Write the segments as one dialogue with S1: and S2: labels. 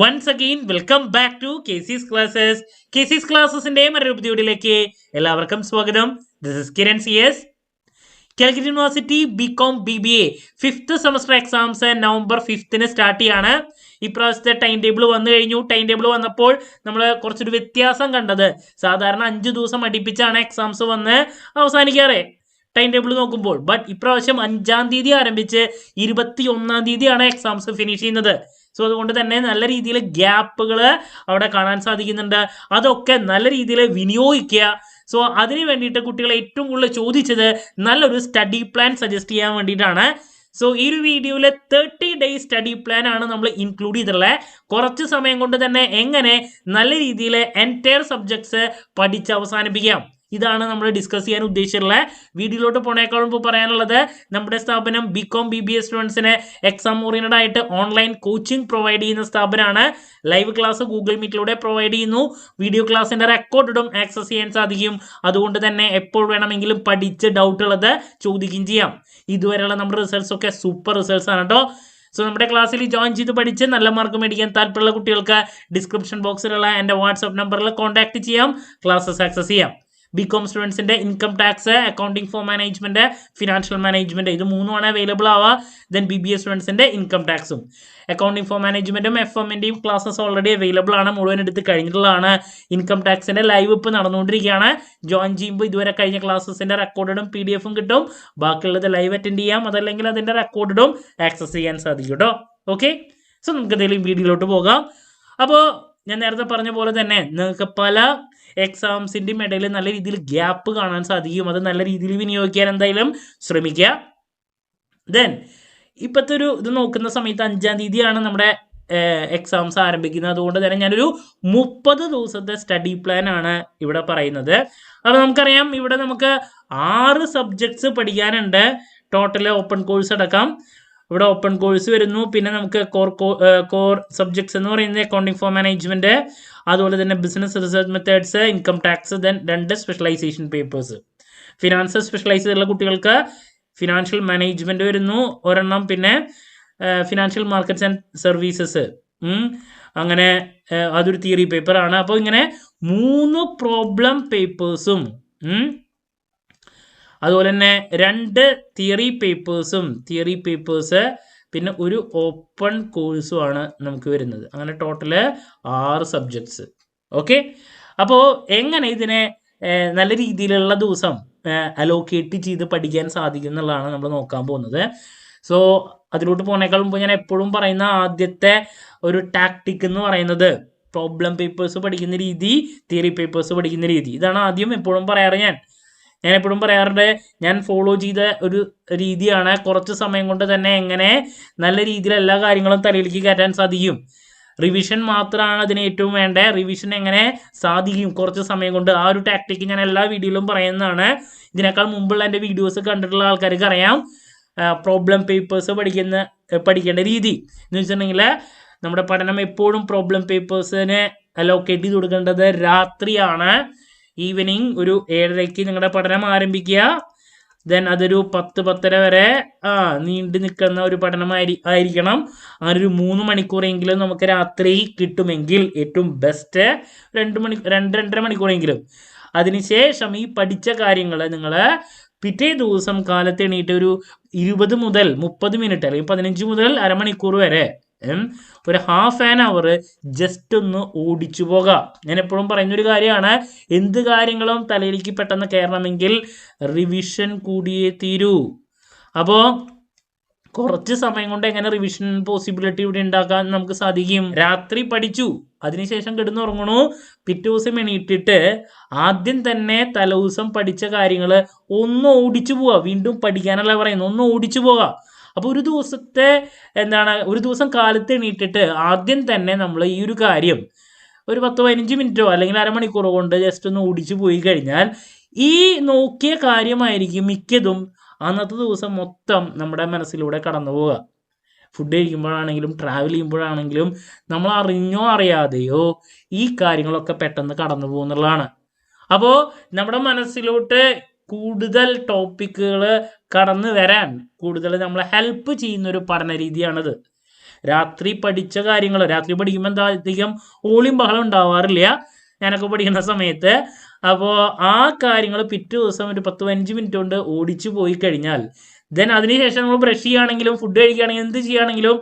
S1: Once again welcome back to KC's classes. KC's ക്ലാസ്സസിന്റെ മറ്റൊരു വീഡിയോയിലേക്ക് എല്ലാവർക്കും സ്വാഗതം. This is Kiran CS. Calicut university BCom BBA 5th semester exams November 5th start ചെയ്യാണ്. ഇപ്രാവശ്യത്തെ ടൈം ടേബിൾ വന്നു കഴിഞ്ഞു. ടൈം ടേബിൾ വന്നപ്പോൾ നമ്മൾ കുറച്ചൊരു വ്യത്യാസം കണ്ടത്, സാധാരണ 5 ദിവസം അടുപ്പിച്ചാണ് എക്സാംസ് വന്ന് അവസാനിക്കാറ് ടൈം ടേബിൾ നോക്കുമ്പോൾ. ബട്ട് ഇപ്രാവശ്യം 5-ാം തീയതി ആരംഭിച്ച് 21-ാം തീയതിയാണ് എക്സാംസ് ഫിനിഷ് ചെയ്യുന്നത്. സോ അതുകൊണ്ട് തന്നെ നല്ല രീതിയിൽ ഗ്യാപ്പുകൾ അവിടെ കാണാൻ സാധിക്കുന്നുണ്ട്. അതൊക്കെ നല്ല രീതിയിൽ വിനിയോഗിക്കുക. സോ അതിന് വേണ്ടിയിട്ട് കുട്ടികൾ ഏറ്റവും കൂടുതൽ ചോദിച്ചത് നല്ലൊരു സ്റ്റഡി പ്ലാൻ സജസ്റ്റ് ചെയ്യാൻ വേണ്ടിയിട്ടാണ്. സോ ഈ ഒരു വീഡിയോയിൽ 30 days സ്റ്റഡി പ്ലാൻ ആണ് നമ്മൾ ഇൻക്ലൂഡ് ചെയ്തിട്ടുള്ളത്. കുറച്ച് സമയം കൊണ്ട് തന്നെ എങ്ങനെ നല്ല രീതിയിൽ എൻറ്റയർ സബ്ജക്ട്സ് പഠിച്ച് അവസാനിപ്പിക്കാം, ഇതാണ് നമ്മൾ ഡിസ്കസ് ചെയ്യാൻ ഉദ്ദേശിച്ചിട്ടുള്ളത്. വീഡിയോയിലോട്ട് പോണേക്കാളും ഇപ്പോൾ പറയാനുള്ളത്, നമ്മുടെ സ്ഥാപനം BCom BBA സ്റ്റുഡൻസിന് എക്സാം ഓറിയന്റഡ് ആയിട്ട് ഓൺലൈൻ കോച്ചിങ് പ്രൊവൈഡ് ചെയ്യുന്ന സ്ഥാപനമാണ്. ലൈവ് ക്ലാസ് ഗൂഗിൾ മീറ്റിലൂടെ പ്രൊവൈഡ് ചെയ്യുന്നു. വീഡിയോ ക്ലാസ്സിന്റെ റെക്കോർഡും ആക്സസ് ചെയ്യാൻ സാധിക്കും. അതുകൊണ്ട് തന്നെ എപ്പോൾ വേണമെങ്കിലും പഠിച്ച് ഡൗട്ട് ഉള്ളത് ചോദിക്കുകയും ചെയ്യാം. ഇതുവരെയുള്ള നമ്മുടെ റിസൾട്ട്സ് ഒക്കെ സൂപ്പർ റിസൾട്ട്സ് ആണ് കേട്ടോ. സോ നമ്മുടെ ക്ലാസ്സിൽ ജോയിൻ ചെയ്ത് പഠിച്ച് നല്ല മാർക്ക് മേടിക്കാൻ താല്പര്യമുള്ള കുട്ടികൾക്ക് ഡിസ്ക്രിപ്ഷൻ ബോക്സിലുള്ള എൻ്റെ വാട്സ്ആപ്പ് നമ്പറിൽ കോൺടാക്ട് ചെയ്യാം, ക്ലാസ്സസ് ആക്സസ് ചെയ്യാം. BCom സ്റ്റുഡൻസിന്റെ income tax, accounting for management, financial management, ഇത് മൂന്നുമാണ് അവൈലബിൾ ആവുക. ദെൻ BBA സ്റ്റുഡൻസിന്റെ ഇൻകം ടാക്സും അക്കൗണ്ടിംഗ് ഫോർ മാനേജ്മെന്റും FM-ന്റെയും ക്ലാസ്സസ് ഓൾറെഡി അവൈലബിൾ ആണ്, മുഴുവൻ എടുത്ത് കഴിഞ്ഞിട്ടുള്ളതാണ്. ഇൻകം ടാക്സിന്റെ ലൈവ് ഇപ്പോൾ നടന്നുകൊണ്ടിരിക്കുകയാണ്. ജോയിൻ ചെയ്യുമ്പോൾ ഇതുവരെ കഴിഞ്ഞ ക്ലാസ്സസിന്റെ റെക്കോർഡും PDF കിട്ടും. ബാക്കിയുള്ളത് ലൈവ് അറ്റൻഡ് ചെയ്യാം, അതല്ലെങ്കിൽ അതിന്റെ റെക്കോർഡും ആക്സസ് ചെയ്യാൻ സാധിക്കും കേട്ടോ. ഓക്കെ, സോ നമുക്ക് എന്തെങ്കിലും വീഡിയോയിലോട്ട് പോകാം. അപ്പോൾ ഞാൻ നേരത്തെ പറഞ്ഞ പോലെ തന്നെ നിങ്ങൾക്ക് പല എക്സാംസിൻ്റെയും ഇടയിൽ നല്ല രീതിയിൽ ഗ്യാപ്പ് കാണാൻ സാധിക്കും. അത് നല്ല രീതിയിൽ വിനിയോഗിക്കാൻ എന്തായാലും ശ്രമിക്കുക. ദെൻ ഇപ്പോഴത്തെ ഒരു ഇത് നോക്കുന്ന സമയത്ത് 5-ാം തീയതിയാണ് നമ്മുടെ എക്സാംസ് ആരംഭിക്കുന്നത്. അതുകൊണ്ട് തന്നെ ഞാനൊരു 30 ദിവസത്തെ സ്റ്റഡി പ്ലാൻ ആണ് ഇവിടെ പറയുന്നത്. അപ്പോൾ നമുക്കറിയാം, ഇവിടെ നമുക്ക് 6 സബ്ജക്ട്സ് പഠിക്കാനുണ്ട് ടോട്ടൽ, ഓപ്പൺ കോഴ്സ് അടക്കം. ഇവിടെ ഓപ്പൺ കോഴ്സ് വരുന്നു. പിന്നെ നമുക്ക് കോർ സബ്ജക്ട്സ് എന്ന് പറയുന്നത് അക്കൗണ്ടിംഗ് ഫോർ മാനേജ്മെന്റ്, അതുപോലെ തന്നെ business research methods, income tax, then 2 specialisation papers. Finance specialise ചെയ്തിട്ടുള്ള കുട്ടികൾക്ക് ഫിനാൻഷ്യൽ മാനേജ്മെന്റ് വരുന്നു ഒരെണ്ണം, പിന്നെ ഫിനാൻഷ്യൽ മാർക്കറ്റ്സ് ആൻഡ് സർവീസസ്, അങ്ങനെ അതൊരു തിയറി പേപ്പർ ആണ്. അപ്പോൾ ഇങ്ങനെ 3 പ്രോബ്ലം പേപ്പേഴ്സും അതുപോലെ തന്നെ 2 തിയറി പേപ്പേഴ്സ്, പിന്നെ ഒരു ഓപ്പൺ കോഴ്സുമാണ് നമുക്ക് വരുന്നത്. അങ്ങനെ ടോട്ടല് 6 സബ്ജക്ട്സ്. ഓക്കെ, അപ്പോൾ എങ്ങനെ ഇതിനെ നല്ല രീതിയിലുള്ള ദിവസം അലോക്കേറ്റ് ചെയ്ത് പഠിക്കാൻ സാധിക്കും എന്നുള്ളതാണ് നമ്മൾ നോക്കാൻ പോകുന്നത്. സോ അതിലോട്ട് പോകുന്നേക്കാൾ മുമ്പ് ഞാൻ എപ്പോഴും പറയുന്ന ആദ്യത്തെ ഒരു ടാക്ടിക് എന്ന് പറയുന്നത് പ്രോബ്ലം പേപ്പേഴ്സ് പഠിക്കുന്ന രീതി, തിയറി പേപ്പേഴ്സ് പഠിക്കുന്ന രീതി. ഇതാണ് ആദ്യം എപ്പോഴും പറയാറ്. ഞാൻ എപ്പോഴും പറയാറുണ്ട്, ഞാൻ ഫോളോ ചെയ്ത ഒരു രീതിയാണ്. കുറച്ച് സമയം കൊണ്ട് തന്നെ എങ്ങനെ നല്ല രീതിയിൽ എല്ലാ കാര്യങ്ങളും തലയിലേക്ക് കയറ്റാൻ സാധിക്കും. റിവിഷൻ മാത്രമാണ് അതിന് ഏറ്റവും വേണ്ട. റിവിഷൻ എങ്ങനെ സാധിക്കും കുറച്ച് സമയം കൊണ്ട്, ആ ഒരു ടാക്ടിക്ക് ഞാൻ എല്ലാ വീഡിയോയിലും പറയുന്നതാണ്. ഇതിനേക്കാൾ മുമ്പുള്ള എൻ്റെ വീഡിയോസ് കണ്ടിട്ടുള്ള ആൾക്കാർക്ക് അറിയാം പ്രോബ്ലം പേപ്പേഴ്സ് പഠിക്കേണ്ട രീതി എന്ന് വെച്ചിട്ടുണ്ടെങ്കിൽ, നമ്മുടെ പഠനം എപ്പോഴും പ്രോബ്ലം പേപ്പേഴ്സിന് അലോക്കേറ്റ് ചെയ്ത് കൊടുക്കേണ്ടത് രാത്രിയാണ്. ഈവനിങ് ഒരു 7:30 നിങ്ങളുടെ പഠനം ആരംഭിക്കുക. ദെൻ അതൊരു 10-10:30 വരെ നീണ്ടു നിൽക്കുന്ന ഒരു പഠനം ആയിരിക്കണം. അങ്ങനെ ഒരു 3 മണിക്കൂറെങ്കിലും നമുക്ക് രാത്രി കിട്ടുമെങ്കിൽ ഏറ്റവും ബെസ്റ്റ്. 2-2.5 മണിക്കൂറെങ്കിലും. അതിനുശേഷം ഈ പഠിച്ച കാര്യങ്ങൾ നിങ്ങൾ പിറ്റേ ദിവസം കാലത്ത് എണീറ്റ് ഒരു 20 മുതൽ 30 മിനിറ്റ് അല്ലെങ്കിൽ 15 മുതൽ അരമണിക്കൂർ വരെ ഒരു ½ ആൻ അവർ ജസ്റ്റ് ഒന്ന് ഓടിച്ചു പോകാം. ഞാൻ എപ്പോഴും പറയുന്നൊരു കാര്യമാണ്, എന്ത് കാര്യങ്ങളും തലയിലേക്ക് പെട്ടെന്ന് കയറണമെങ്കിൽ റിവിഷൻ കൂടിയേ തീരൂ. അപ്പോൾ കുറച്ച് സമയം കൊണ്ട് എങ്ങനെ റിവിഷൻ പോസിബിലിറ്റി ഇവിടെ ഉണ്ടാക്കാൻ നമുക്ക് സാധിക്കും. രാത്രി പഠിച്ചു, അതിനുശേഷം കിടന്നുറങ്ങണു, പിറ്റേ ദിവസം എണീറ്റിട്ട് ആദ്യം തന്നെ തലേദിവസം പഠിച്ച കാര്യങ്ങൾ ഒന്ന് ഓടിച്ചു പോവുക. വീണ്ടും പഠിക്കാനല്ല പറയുന്നത്, ഒന്ന് ഓടിച്ചു പോവുക. അപ്പോൾ ഒരു ദിവസം കാലത്ത് എണീറ്റിട്ട് ആദ്യം തന്നെ നമ്മൾ ഈ ഒരു കാര്യം ഒരു 10-15 മിനിറ്റോ അല്ലെങ്കിൽ അരമണിക്കൂറോ കൊണ്ട് ജസ്റ്റ് ഒന്ന് ഓടിച്ചു പോയി കഴിഞ്ഞാൽ ഈ നോക്കിയ കാര്യമായിരിക്കും മിക്കതും അന്നത്തെ ദിവസം മൊത്തം നമ്മുടെ മനസ്സിലൂടെ കടന്നു പോവുക. ഫുഡ് കഴിക്കുമ്പോഴാണെങ്കിലും ട്രാവൽ ചെയ്യുമ്പോഴാണെങ്കിലും നമ്മൾ അറിഞ്ഞോ അറിയാതെയോ ഈ കാര്യങ്ങളൊക്കെ പെട്ടെന്ന് കടന്നു പോകുന്നുള്ളതാണ്. അപ്പോൾ നമ്മുടെ മനസ്സിലോട്ട് കൂടുതൽ ടോപ്പിക്കുകൾ കടന്നു വരാൻ കൂടുതൽ നമ്മളെ ഹെൽപ്പ് ചെയ്യുന്നൊരു പഠന രീതിയാണിത്. രാത്രി പഠിച്ച കാര്യങ്ങളോ, രാത്രി പഠിക്കുമ്പോൾ എന്താ അധികം ഓളിയും ബഹളം ഉണ്ടാവാറില്ല ഞാനൊക്കെ പഠിക്കുന്ന സമയത്ത്. അപ്പോൾ ആ കാര്യങ്ങൾ പിറ്റേ ദിവസം ഒരു 10-15 മിനിറ്റ് കൊണ്ട് ഓടിച്ചു പോയി കഴിഞ്ഞാൽ ദെൻ അതിനുശേഷം നമ്മൾ ബ്രഷ് ചെയ്യുകയാണെങ്കിലും ഫുഡ് കഴിക്കുകയാണെങ്കിലും എന്ത് ചെയ്യുകയാണെങ്കിലും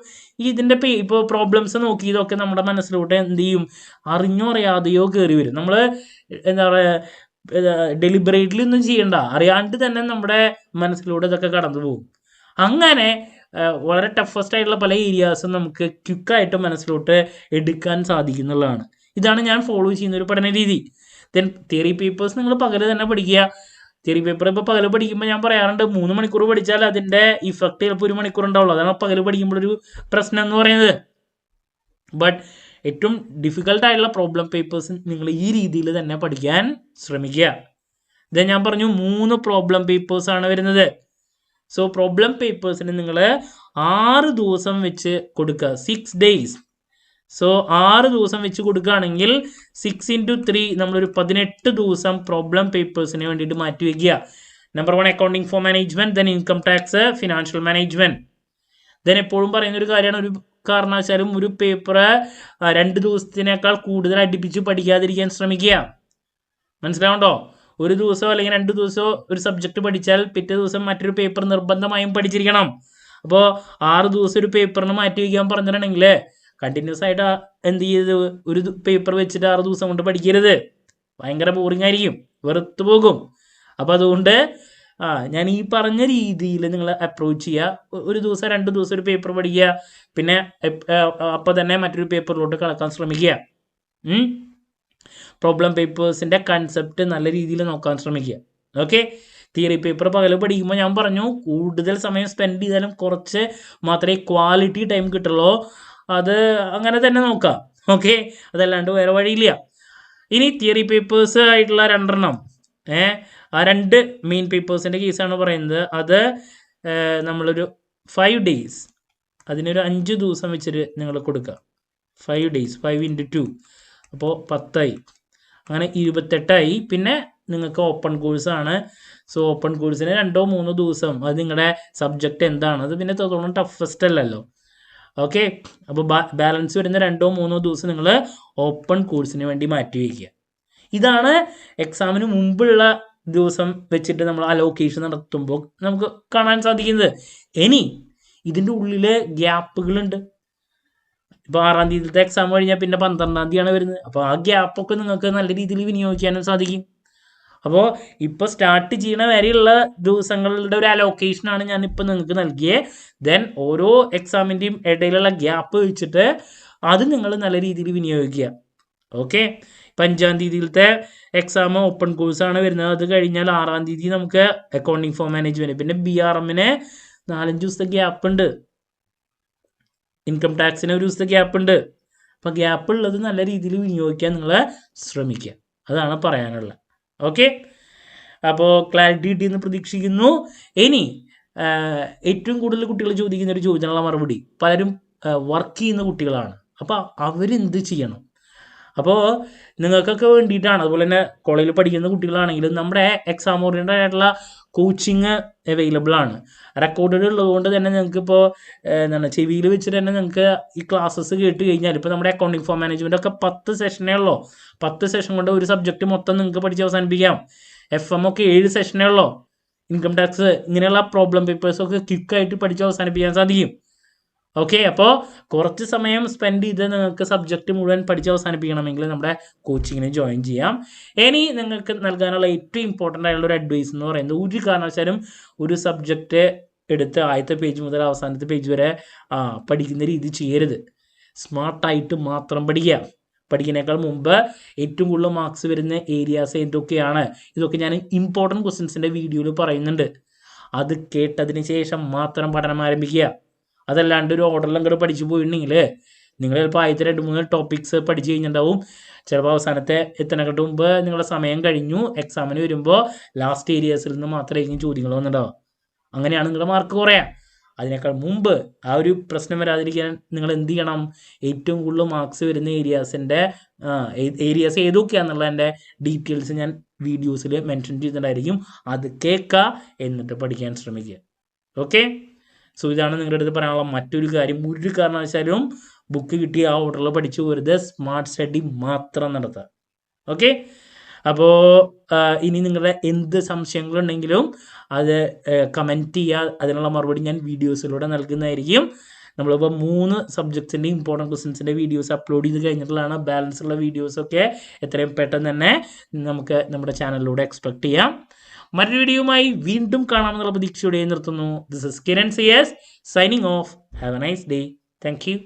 S1: ഇതിൻ്റെ ഇപ്പോൾ പ്രോബ്ലംസ് നോക്കി ഇതൊക്കെ നമ്മുടെ മനസ്സിലോട്ട് എന്ത് ചെയ്യും, അറിഞ്ഞോ അറിയാതെയോ കയറി വരും. നമ്മൾ എന്താ പറയുക, ഡെലിബറേറ്റ്ലി ഒന്നും ചെയ്യണ്ട, അറിയാണ്ട് തന്നെ നമ്മുടെ മനസ്സിലൂടെ ഇതൊക്കെ കടന്നു പോകും. അങ്ങനെ വളരെ ടഫസ്റ്റ് ആയിട്ടുള്ള പല ഏരിയാസും നമുക്ക് ക്വിക്കായിട്ട് മനസ്സിലോട്ട് എടുക്കാൻ സാധിക്കുന്നുള്ളതാണ്. ഇതാണ് ഞാൻ ഫോളോ ചെയ്യുന്ന ഒരു പഠന രീതി. ദെൻ തിയറി പേപ്പേഴ്സ് നിങ്ങൾ പകൽ തന്നെ പഠിക്കുക. തിയറി പേപ്പർ ഇപ്പോൾ പകൽ പഠിക്കുമ്പോൾ ഞാൻ പറയാറുണ്ട് 3 മണിക്കൂർ പഠിച്ചാൽ അതിൻ്റെ ഇഫക്റ്റ് ചിലപ്പോൾ 1 മണിക്കൂർ ഉണ്ടാവുള്ളൂ. അതാണ് പകൽ പഠിക്കുമ്പോഴൊരു പ്രശ്നം എന്ന് പറയുന്നത്. ബട്ട് ഏറ്റവും ഡിഫിക്കൽട്ട് ആയിട്ടുള്ള പ്രോബ്ലം പേപ്പേഴ്സ് നിങ്ങൾ ഈ രീതിയിൽ തന്നെ പഠിക്കാൻ ശ്രമിക്കുക. ഇത് ഞാൻ പറഞ്ഞു 3 പ്രോബ്ലം പേപ്പേഴ്സാണ് വരുന്നത്. സോ പ്രോബ്ലം പേപ്പേഴ്സിന് നിങ്ങൾ 6 ദിവസം വെച്ച് കൊടുക്കുക, 6 days. സോ 6 ദിവസം വെച്ച് കൊടുക്കുകയാണെങ്കിൽ 6 into 3 നമ്മളൊരു 18 ദിവസം പ്രോബ്ലം പേപ്പേഴ്സിന് വേണ്ടിയിട്ട് മാറ്റി വയ്ക്കുക. Number 1 accounting for management, then income tax, financial management. Then എപ്പോഴും പറയുന്നൊരു കാര്യമാണ്, ഒരു കാരണവശാലും ഒരു പേപ്പർ 2 ദിവസത്തിനേക്കാൾ കൂടുതൽ അടുപ്പിച്ച് പഠിക്കാതിരിക്കാൻ ശ്രമിക്കുക. മനസ്സിലാവുണ്ടോ? ഒരു ദിവസമോ അല്ലെങ്കിൽ 2 ദിവസമോ ഒരു സബ്ജക്റ്റ് പഠിച്ചാൽ പിറ്റേ ദിവസം മറ്റൊരു പേപ്പർ നിർബന്ധമായും പഠിച്ചിരിക്കണം. അപ്പോൾ 6 ദിവസം ഒരു പേപ്പറിന് മാറ്റി വയ്ക്കാൻ പറഞ്ഞിട്ടുണ്ടെങ്കിൽ കണ്ടിന്യൂസ് ആയിട്ട് എന്ത് ചെയ്ത് ഒരു പേപ്പർ വെച്ചിട്ട് 6 ദിവസം കൊണ്ട് പഠിക്കരുത്. ഭയങ്കര ബോറിംഗ് ആയിരിക്കും, വെറുത്തു പോകും. അപ്പോൾ അതുകൊണ്ട് ഞാൻ ഈ പറഞ്ഞ രീതിയിൽ നിങ്ങൾ അപ്രോച്ച് ചെയ്യുക. ഒരു ദിവസം 2 ദിവസം ഒരു പേപ്പർ പഠിക്കുക, പിന്നെ അപ്പോൾ തന്നെ മറ്റൊരു പേപ്പറിലോട്ട് കടക്കാൻ ശ്രമിക്കുക. പ്രോബ്ലം പേപ്പേഴ്സിൻ്റെ കൺസെപ്റ്റ് നല്ല രീതിയിൽ നോക്കാൻ ശ്രമിക്കുക. ഓക്കെ, തിയറി പേപ്പർ പകൽ പഠിക്കുമ്പോൾ ഞാൻ പറഞ്ഞു കൂടുതൽ സമയം സ്പെൻഡ് ചെയ്താലും കുറച്ച് മാത്രമേ ക്വാളിറ്റി ടൈം കിട്ടുള്ളൂ. അത് അങ്ങനെ തന്നെ നോക്കാം. ഓക്കെ, അതല്ലാണ്ട് വേറെ വഴിയില്ല. ഇനി തിയറി പേപ്പേഴ്സ് ആയിട്ടുള്ള 2 എണ്ണം, ആ 2 മെയിൻ പേപ്പേഴ്സിൻ്റെ കേസാണ് പറയുന്നത്. അത് നമ്മളൊരു 5 days, അതിനൊരു 5 ദിവസം വെച്ചിട്ട് നിങ്ങൾ കൊടുക്കുക. 5 days, 5 into 2, അപ്പോൾ 10 അങ്ങനെ 28. പിന്നെ നിങ്ങൾക്ക് ഓപ്പൺ കോഴ്സാണ്. സോ ഓപ്പൺ കോഴ്സിന് 2-3 ദിവസം, അത് നിങ്ങളുടെ സബ്ജക്റ്റ് എന്താണ്, അത് പിന്നെ തോന്നുന്നു ടഫസ്റ്റ് അല്ലല്ലോ. ഓക്കെ, അപ്പോൾ ബാലൻസ് വരുന്ന 2-3 ദിവസം നിങ്ങൾ ഓപ്പൺ കോഴ്സിന് വേണ്ടി മാറ്റി വയ്ക്കുക. ഇതാണ് എക്സാമിന് മുമ്പുള്ള ദിവസം വെച്ചിട്ട് നമ്മൾ അലോക്കേഷൻ നടത്തുമ്പോൾ നമുക്ക് കാണാൻ സാധിക്കുന്നത്. ഇനി ഇതിൻ്റെ ഉള്ളിൽ ഗ്യാപ്പുകളുണ്ട്. ഇപ്പോൾ 6-ാം തീയതിയിലത്തെ എക്സാം കഴിഞ്ഞാൽ പിന്നെ 12-ാം തീയതിയാണ് വരുന്നത്. അപ്പോൾ ആ ഗ്യാപ്പൊക്കെ നിങ്ങൾക്ക് നല്ല രീതിയിൽ വിനിയോഗിക്കാനും സാധിക്കും. അപ്പോൾ ഇപ്പോൾ സ്റ്റാർട്ട് ചെയ്യണ വരെയുള്ള ദിവസങ്ങളുടെ ഒരു അലോക്കേഷനാണ് ഞാനിപ്പോൾ നിങ്ങൾക്ക് നൽകിയത്. ദെൻ ഓരോ എക്സാമിൻ്റെയും ഇടയിലുള്ള ഗ്യാപ്പ് വെച്ചിട്ട് അത് നിങ്ങൾ നല്ല രീതിയിൽ വിനിയോഗിക്കുക. ഓക്കെ, 5-ാം തീയതിയിലത്തെ എക്സാം ഓപ്പൺ കോഴ്സാണ് വരുന്നത്. അത് കഴിഞ്ഞാൽ 6-ാം തീയതി നമുക്ക് അക്കൗണ്ടിങ് ഫോർ മാനേജ്മെൻറ്റ്, പിന്നെ BRMന് 4-5 ദിവസത്തെ ഗ്യാപ്പ് ഉണ്ട്, ഇൻകം ടാക്സിന് 1 ദിവസത്തെ ഗ്യാപ്പ് ഉണ്ട്. അപ്പോൾ ഗ്യാപ്പ് ഉള്ളത് നല്ല രീതിയിൽ വിനിയോഗിക്കാൻ നിങ്ങൾ ശ്രമിക്കുക. അതാണ് പറയാനുള്ളത്. ഓക്കെ, അപ്പോൾ ക്ലാരിറ്റി കിട്ടിയെന്ന് പ്രതീക്ഷിക്കുന്നു. ഇനി ഏറ്റവും കൂടുതൽ കുട്ടികൾ ചോദിക്കുന്ന ഒരു ചോദ്യത്തിനുള്ള മറുപടി, പലരും വർക്ക് ചെയ്യുന്ന കുട്ടികളാണ്. അപ്പോൾ അവരെന്ത് ചെയ്യണം? അപ്പോൾ നിങ്ങൾക്കൊക്കെ വേണ്ടിയിട്ടാണ്, അതുപോലെ തന്നെ കോളേജിൽ പഠിക്കുന്ന കുട്ടികളാണെങ്കിലും നമ്മുടെ എക്സാം ഓറിയൻറ്റഡ് ആയിട്ടുള്ള കോച്ചിങ് അവൈലബിൾ ആണ്. റെക്കോർഡഡ് ഉള്ളതുകൊണ്ട് തന്നെ നിങ്ങൾക്ക് ഇപ്പോൾ എന്താണ് ചെവിയിൽ വെച്ചിട്ട് തന്നെ നിങ്ങൾക്ക് ഈ ക്ലാസ്സസ് കേട്ട് കഴിഞ്ഞാൽ, ഇപ്പോൾ നമ്മുടെ അക്കൗണ്ടിങ് ഫോർ മാനേജ്മെൻ്റ് ഒക്കെ 10 സെഷനേ ഉള്ളൂ. 10 സെഷൻ കൊണ്ട് ഒരു സബ്ജക്റ്റ് മൊത്തം നിങ്ങൾക്ക് പഠിച്ച് അവസാനിപ്പിക്കാം. FM ഒക്കെ 7 സെഷനേ ഉള്ളൂ. ഇൻകം ടാക്സ് ഇങ്ങനെയുള്ള പ്രോബ്ലം പേപ്പേഴ്സൊക്കെ ക്വിക്കായിട്ട് പഠിച്ച് അവസാനിപ്പിക്കാൻ സാധിക്കും. ഓക്കെ, അപ്പോൾ കുറച്ച് സമയം സ്പെൻഡ് ചെയ്ത് നിങ്ങൾക്ക് സബ്ജക്റ്റ് മുഴുവൻ പഠിച്ച് അവസാനിപ്പിക്കണമെങ്കിൽ നമ്മുടെ കോച്ചിങ്ങിന് ജോയിൻ ചെയ്യാം. ഇനി നിങ്ങൾക്ക് നൽകാനുള്ള ഏറ്റവും ഇമ്പോർട്ടൻ്റ് ആയിട്ടുള്ള ഒരു അഡ്വൈസ് എന്ന് പറയുന്നത്, ഒരു കാരണവശാലും ഒരു സബ്ജക്റ്റ് എടുത്ത് ആദ്യത്തെ പേജ് മുതൽ അവസാനത്തെ പേജ് വരെ പഠിക്കുന്ന രീതി ചെയ്യരുത്. സ്മാർട്ടായിട്ട് മാത്രം പഠിക്കുക. പഠിക്കുന്നതിനേക്കാൾ മുമ്പ് ഏറ്റവും കൂടുതൽ മാർക്സ് വരുന്ന ഏരിയാസ് ഏതൊക്കെയാണ്, ഇതൊക്കെ ഞാൻ ഇമ്പോർട്ടൻറ്റ് ക്വസ്റ്റ്യൻസിൻ്റെ വീഡിയോയിൽ പറയുന്നുണ്ട്. അത് കേട്ടതിന് ശേഷം മാത്രം പഠനം ആരംഭിക്കുക. അതല്ലാണ്ട് ഒരു ഓർഡറിലും കൂടെ പഠിച്ചു പോയിട്ടുണ്ടെങ്കിൽ നിങ്ങൾ ചിലപ്പോൾ ആദ്യത്തെ 2-3 ടോപ്പിക്സ് പഠിച്ചു കഴിഞ്ഞിട്ടുണ്ടാവും. ചിലപ്പോൾ അവസാനത്തെ എത്തണക്കെട്ട് മുമ്പ് നിങ്ങളുടെ സമയം കഴിഞ്ഞു. എക്സാമിന് വരുമ്പോൾ ലാസ്റ്റ് ഏരിയാസിൽ നിന്ന് മാത്രമായിരിക്കും ചോദ്യങ്ങൾ വന്നിട്ടുണ്ടാവുക. അങ്ങനെയാണ് നിങ്ങളുടെ മാർക്ക് കുറയാം. അതിനേക്കാൾ മുമ്പ് ആ ഒരു പ്രശ്നം വരാതിരിക്കാൻ നിങ്ങൾ എന്ത് ചെയ്യണം? ഏറ്റവും കൂടുതൽ മാർക്സ് വരുന്ന ഏരിയാസ് ഏതൊക്കെയാണെന്നുള്ളതിൻ്റെ ഡീറ്റെയിൽസ് ഞാൻ വീഡിയോസിൽ മെൻഷൻ ചെയ്തിട്ടുണ്ടായിരിക്കും. അത് കേൾക്കുക, എന്നിട്ട് പഠിക്കാൻ ശ്രമിക്കുക. ഓക്കെ, സോ ഇതാണ് നിങ്ങളുടെ അടുത്ത് പറയാനുള്ള മറ്റൊരു കാര്യം. ഒരു കാരണവശാലും ബുക്ക് കിട്ടിയ ആ ഓർഡറിൽ പഠിച്ചു പോരുത്, സ്മാർട്ട് സ്റ്റഡി മാത്രം നടത്തുക. ഓക്കെ, അപ്പോൾ ഇനി നിങ്ങളുടെ എന്ത് സംശയങ്ങളുണ്ടെങ്കിലും അത് കമൻറ്റ് ചെയ്യുക. അതിനുള്ള മറുപടി ഞാൻ വീഡിയോസിലൂടെ നൽകുന്നതായിരിക്കും. നമ്മളിപ്പോൾ 3 സബ്ജക്ട്സിൻ്റെ ഇമ്പോർട്ടൻറ്റ് ക്വസ്റ്റ്യൻസിൻ്റെ വീഡിയോസ് അപ്ലോഡ് ചെയ്ത് കഴിഞ്ഞിട്ടുള്ളതാണ്. ബാലൻസ് ഉള്ള വീഡിയോസൊക്കെ എത്രയും പെട്ടെന്ന് തന്നെ നമുക്ക് നമ്മുടെ ചാനലിലൂടെ എക്സ്പെക്ട് ചെയ്യാം. മറ്റൊരു വീഡിയോയുമായി വീണ്ടും കാണാമെന്നുള്ള പ്രതീക്ഷയോടെ നിർത്തുന്നു. This is Kiran CS signing off. Have a nice day. Thank U.